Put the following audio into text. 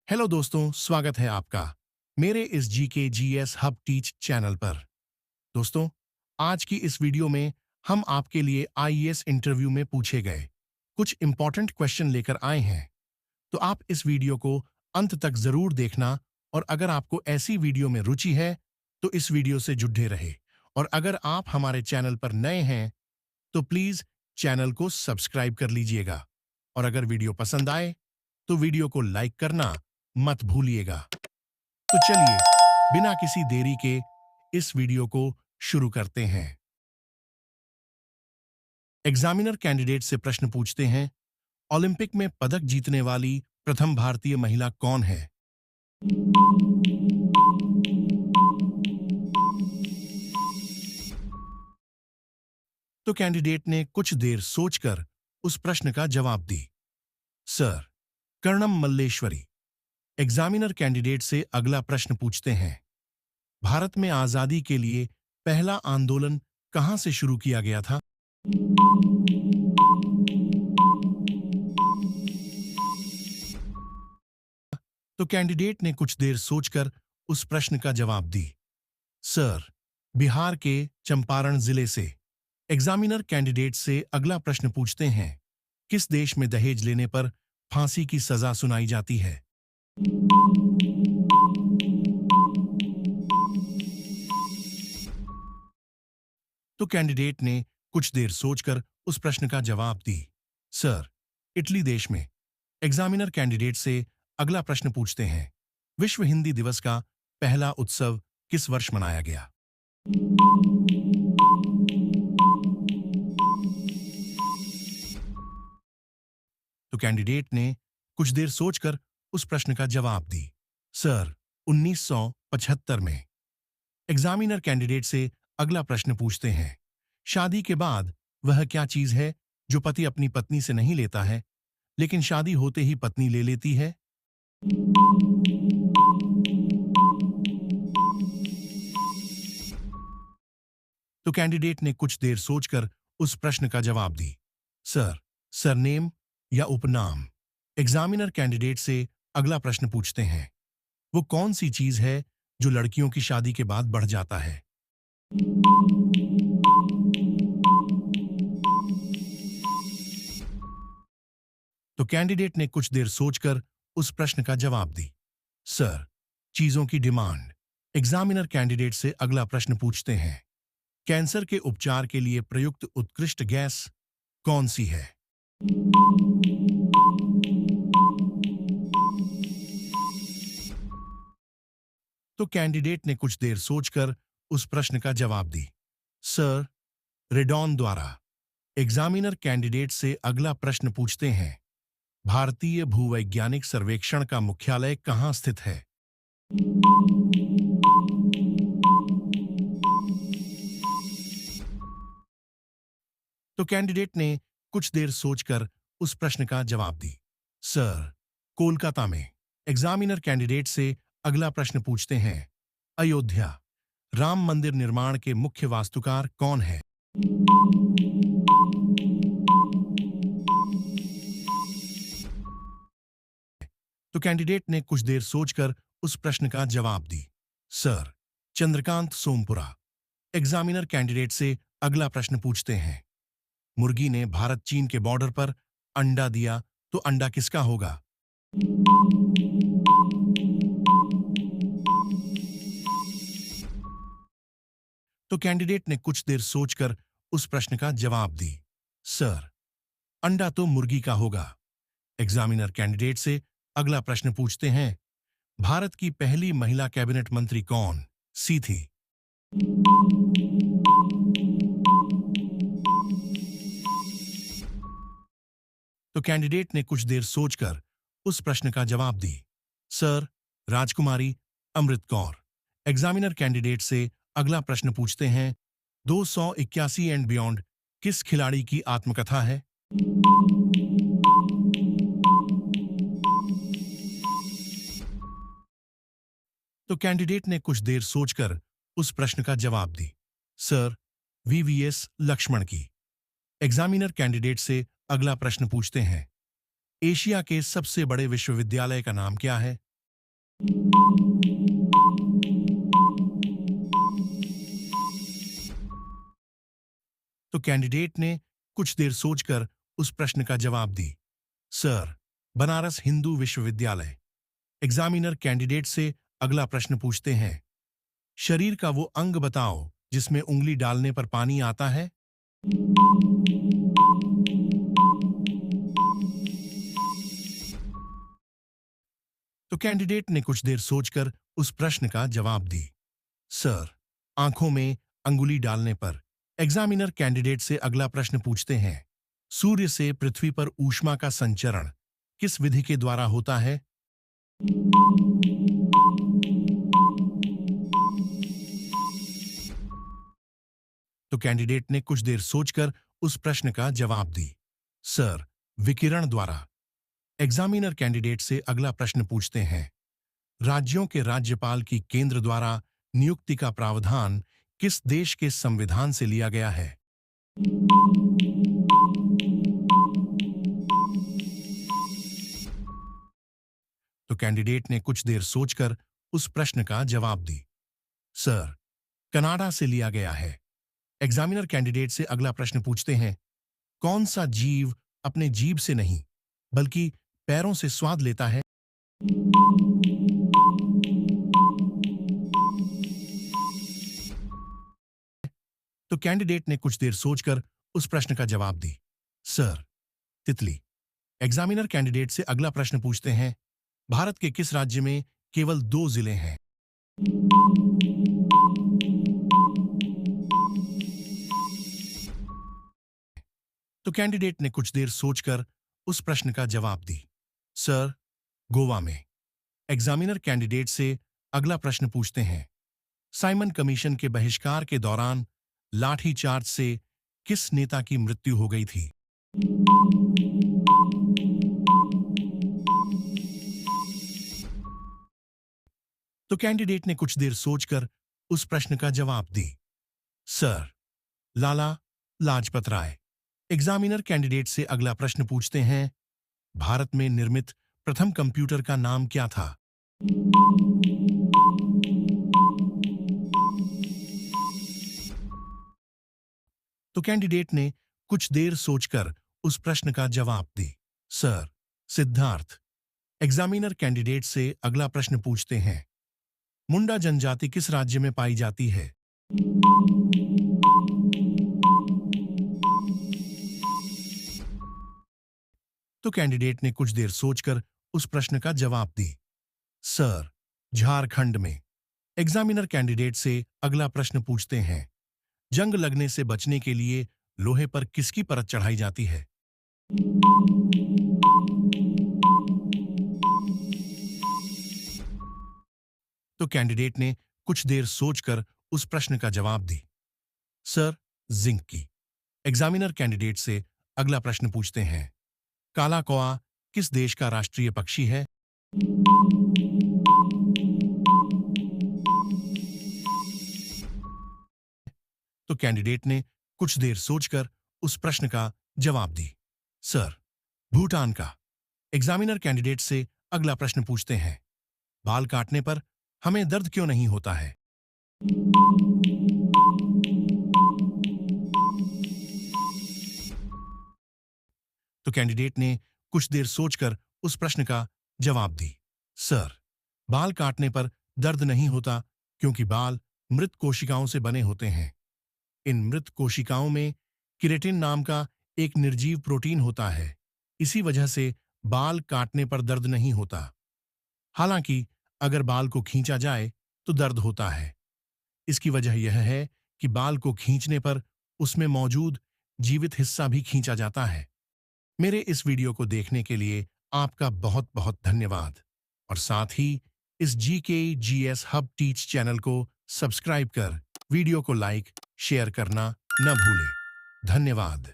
Hello दोस्तों, स्वागत है आपका मेरे इस GK GS hub teach channel पर। दोस्तों, आज की इस वीडियो में हम आपके लिए आईएएस इंटरव्यू में पूछे गए कुछ इंपॉर्टेंट क्वेश्चन लेकर आए हैं। तो आप इस वीडियो को अंत तक जरूर देखना, और अगर आपको ऐसी वीडियो में रुचि है तो इस वीडियो से जुड़े रहे। और अगर आप हमारे चैनल पर नए हैं तो प्लीज चैनल को सब्सक्राइब कर लीजिएगा, और अगर वीडियो पसंद आए तो वीडियो को लाइक करना मत भूलिएगा। तो चलिए, बिना किसी देरी के इस वीडियो को शुरू करते हैं। एग्जामिनर कैंडिडेट से प्रश्न पूछते हैं, ओलंपिक में पदक जीतने वाली प्रथम भारतीय महिला कौन है? तो कैंडिडेट ने कुछ देर सोचकर उस प्रश्न का जवाब दी, sir, Karnam Malleswari. Examiner candidate से अगला प्रश्न पूछते हैं, भारत में आजादी के लिए पहला आंदोलन कहां से शुरू किया गया था? तो कैंडिडेट ने कुछ देर सोचकर उस प्रश्न का जवाब दी, सर, बिहार के चंपारण जिले से। एग्जामिनर कैंडिडेट से अगला प्रश्न पूछते हैं, किस देश में दहेज लेने पर फांसी की सजा सुनाई जाती है? तो कैंडिडेट ने कुछ देर सोचकर उस प्रश्न का जवाब दी, सर, इटली देश में। एग्जामिनर कैंडिडेट से अगला प्रश्न पूछते हैं, विश्व हिंदी दिवस का पहला उत्सव किस वर्ष मनाया गया? तो कैंडिडेट ने कुछ देर सोचकर उस प्रश्न का जवाब दी, सर, 1975 में। एग्जामिनर कैंडिडेट से अगला प्रश्न पूछते हैं, शादी के बाद वह क्या चीज है जो पति अपनी पत्नी से नहीं लेता है लेकिन शादी होते ही पत्नी ले लेती है? तो कैंडिडेट ने कुछ देर सोचकर उस प्रश्न का जवाब दी, सर, सरनेम या उपनाम। एग्जामिनर कैंडिडेट से अगला प्रश्न पूछते हैं, वो कौन सी चीज है जो लड़कियों की शादी के बाद बढ़ जाता है? तो कैंडिडेट ने कुछ देर सोचकर उस प्रश्न का जवाब दी, सर, चीजों की डिमांड। एग्जामिनर कैंडिडेट से अगला प्रश्न पूछते हैं, कैंसर के उपचार के लिए प्रयुक्त उत्कृष्ट गैस कौन सी है? तो कैंडिडेट ने कुछ देर सोचकर उस प्रश्न का जवाब दी, सर, रेडॉन द्वारा। एग्जामिनर कैंडिडेट से अगला प्रश्न पूछते हैं, भारतीय भूवैज्ञानिक सर्वेक्षण का मुख्यालय कहां स्थित है? तो कैंडिडेट ने कुछ देर सोचकर उस प्रश्न का जवाब दी, सर, कोलकाता में। एग्जामिनर कैंडिडेट से अगला प्रश्न पूछते हैं, अयोध्या राम मंदिर निर्माण के मुख्य वास्तुकार कौन है? तो कैंडिडेट ने कुछ देर सोचकर उस प्रश्न का जवाब दी, sir, Chandrakant Sompura. Examiner candidate से अगला प्रश्न पूछते हैं, मुर्गी ने भारत चीन के बॉर्डर पर अंडा दिया तो अंडा किसका होगा? तो कैंडिडेट ने कुछ देर सोचकर उस प्रश्न का जवाब दी, सर, अंडा तो मुर्गी का होगा। एग्जामिनर कैंडिडेट से अगला प्रश्न पूछते हैं, भारत की पहली महिला कैबिनेट मंत्री कौन सी थी? तो कैंडिडेट ने कुछ देर सोचकर उस प्रश्न का जवाब दी, सर, राजकुमारी अमृत कौर। एग्जामिनर कैंडिडेट से अगला प्रश्न पूछते हैं, 281 एंड बियॉन्ड किस खिलाड़ी की आत्मकथा है? तो कैंडिडेट ने कुछ देर सोचकर उस प्रश्न का जवाब दी, सर, वीवीएस लक्ष्मण की। एग्जामिनर कैंडिडेट से अगला प्रश्न पूछते हैं, एशिया के सबसे बड़े विश्वविद्यालय का नाम क्या है? तो कैंडिडेट ने कुछ देर सोचकर उस प्रश्न का जवाब दी। सर, बनारस हिंदू विश्वविद्यालय। एग्जामिनर कैंडिडेट से अगला प्रश्न पूछते हैं। शरीर का वो अंग बताओ जिसमें उंगली डालने पर पानी आता है। तो कैंडिडेट ने कुछ देर सोचकर उस प्रश्न का जवाब दी। सर, आंखों में अंगुली डालने पर। एग्जामिनर कैंडिडेट से अगला प्रश्न पूछते हैं। सूर्य से पृथ्वी पर ऊष्मा का संचरण किस विधि के द्वारा होता है। तो कैंडिडेट ने कुछ देर सोचकर उस प्रश्न का जवाब दी। सर, विकिरण द्वारा। एग्जामिनर कैंडिडेट से अगला प्रश्न पूछते हैं। राज्यों के राज्यपाल की केंद्र द्वारा नियुक्ति का प्रावधान किस देश के संविधान से लिया गया है। तो कैंडिडेट ने कुछ देर सोचकर उस प्रश्न का जवाब दी। सर, कनाडा से लिया गया है। एग्जामिनर कैंडिडेट से अगला प्रश्न पूछते हैं। कौन सा जीव अपने जीभ से नहीं बल्कि पैरों से स्वाद लेता है। तो कैंडिडेट ने कुछ देर सोचकर उस प्रश्न का जवाब दी। सर, तितली। एग्जामिनर कैंडिडेट से अगला प्रश्न पूछते हैं। भारत के किस राज्य में केवल 2 जिले हैं। तो कैंडिडेट ने कुछ देर सोचकर उस प्रश्न का जवाब दी। सर, गोवा में। एग्जामिनर कैंडिडेट से अगला प्रश्न पूछते हैं। साइमन कमीशन के बहिष्कार के दौरान लाठीचार्ज से किस नेता की मृत्यु हो गई थी। तो कैंडिडेट ने कुछ देर सोचकर उस प्रश्न का जवाब दी। Sir, Lala Lajpat Rai. Examiner candidate से अगला प्रश्न पूछते हैं। भारत में निर्मित प्रथम कंप्यूटर का नाम क्या था। तो कैंडिडेट ने कुछ देर सोचकर उस प्रश्न का जवाब दी। सर, सिद्धार्थ। एग्जामिनर कैंडिडेट से अगला प्रश्न पूछते हैं। मुंडा जनजाति किस राज्य में पाई जाती है। तो कैंडिडेट ने कुछ देर सोचकर उस प्रश्न का जवाब दी। सर, झारखंड में। एग्जामिनर कैंडिडेट से अगला प्रश्न पूछते हैं। जंग लगने से बचने के लिए लोहे पर किसकी परत चढ़ाई जाती है। तो कैंडिडेट ने कुछ देर सोचकर उस प्रश्न का जवाब दी। सर, जिंक की। एग्जामिनर कैंडिडेट से अगला प्रश्न पूछते हैं। काला कौआ किस देश का राष्ट्रीय पक्षी है। तो कैंडिडेट ने कुछ देर सोचकर उस प्रश्न का जवाब दी। सर, भूटान का। एग्जामिनर कैंडिडेट से अगला प्रश्न पूछते हैं। बाल काटने पर हमें दर्द क्यों नहीं होता है। तो कैंडिडेट ने कुछ देर सोचकर उस प्रश्न का जवाब दी। सर, बाल काटने पर दर्द नहीं होता क्योंकि बाल मृत कोशिकाओं से बने होते हैं। इन मृत कोशिकाओं में केराटिन नाम का एक निर्जीव प्रोटीन होता है। इसी वजह से बाल काटने पर दर्द नहीं होता। हालांकि अगर बाल को खींचा जाए तो दर्द होता है। इसकी वजह यह है कि बाल को खींचने पर उसमें मौजूद जीवित हिस्सा भी खींचा जाता है। मेरे इस वीडियो को देखने के लिए आपका बहुत बहुत धन्यवाद और साथ ही इस GKGS हब टीच चैनल को सब्सक्राइब कर वीडियो को लाइक शेयर करना न भूलें। धन्यवाद।